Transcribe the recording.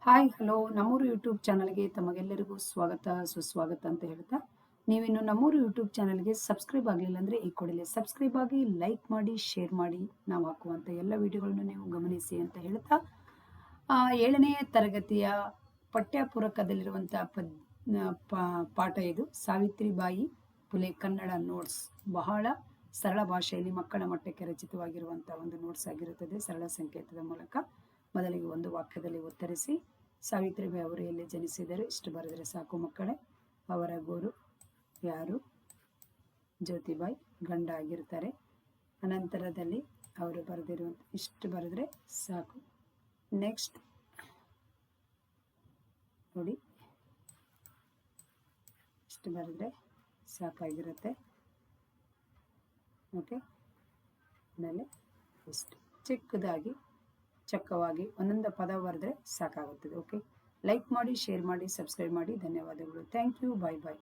Hi hello ನಮ್ಮೂರು YouTube ಚಾನಲ್ಗೆ ತಮಗೆಲ್ಲರಿಗೂ ಸ್ವಾಗತ ಸುಸ್ವಾಗತ ಅಂತ ಹೇಳ್ತಾ ನೀವಿನ್ನು ನಮ್ಮೂರು ಯೂಟ್ಯೂಬ್ ಚಾನಲ್ಗೆ ಸಬ್ಸ್ಕ್ರೈಬ್ ಆಗಲಿಲ್ಲ ಅಂದರೆ ಈ ಕೂಡಲೇ ಸಬ್ಸ್ಕ್ರೈಬ್ ಆಗಿ ಲೈಕ್ ಮಾಡಿ ಶೇರ್ ಮಾಡಿ ನಾವು ಹಾಕುವಂಥ ಎಲ್ಲ ವಿಡಿಯೋಗಳನ್ನು ನೀವು ಗಮನಿಸಿ ಅಂತ ಹೇಳ್ತಾ 7ನೇ ತರಗತಿಯ ಪಠ್ಯಪೂರಕದಲ್ಲಿರುವಂಥ ಪಾಠ ಇದು ಸಾವಿತ್ರಿಬಾಯಿ ಫುಲೆ ಕನ್ನಡ ನೋಟ್ಸ್. ಬಹಳ ಸರಳ ಭಾಷೆಯಲ್ಲಿ ಮಕ್ಕಳ ಮಟ್ಟಕ್ಕೆ ರಚಿತವಾಗಿರುವಂಥ ಒಂದು ನೋಟ್ಸ್ ಆಗಿರುತ್ತದೆ. ಸರಳ ಸಂಕೇತದ ಮೂಲಕ ಮೊದಲಿಗೆ ಒಂದು ವಾಕ್ಯದಲ್ಲಿ ಉತ್ತರಿಸಿ. ಸಾವಿತ್ರಿಬಾಯಿ ಅವರು ಎಲ್ಲಿ ಜನಿಸಿದರು ಇಷ್ಟು ಬರೆದರೆ ಸಾಕು ಮಕ್ಕಳೇ. ಅವರ ಗುರು ಯಾರು? ಜ್ಯೋತಿಬಾಯಿ ಗಂಡ ಆಗಿರ್ತಾರೆ. ಅನಂತರದಲ್ಲಿ ಅವರು ಬರೆದಿರುವಂಥ ಇಷ್ಟು ಬರೆದ್ರೆ ಸಾಕು. ನೆಕ್ಸ್ಟ್ ನೋಡಿ, ಇಷ್ಟು ಬರೆದ್ರೆ ಸಾಕಾಗಿರುತ್ತೆ. ಓಕೆ, ಆಮೇಲೆ ಇಷ್ಟು ಚಿಕ್ಕದಾಗಿ ಚಕ್ಕವಾಗಿ ಒಂದೊಂದು ಪದ ಬರೆದ್ರೆ ಸಾಕಾಗುತ್ತದೆ. ಓಕೆ, ಲೈಕ್ ಮಾಡಿ, ಶೇರ್ ಮಾಡಿ, ಸಬ್ಸ್ಕ್ರೈಬ್ ಮಾಡಿ. ಧನ್ಯವಾದಗಳು. Thank you. Bye bye.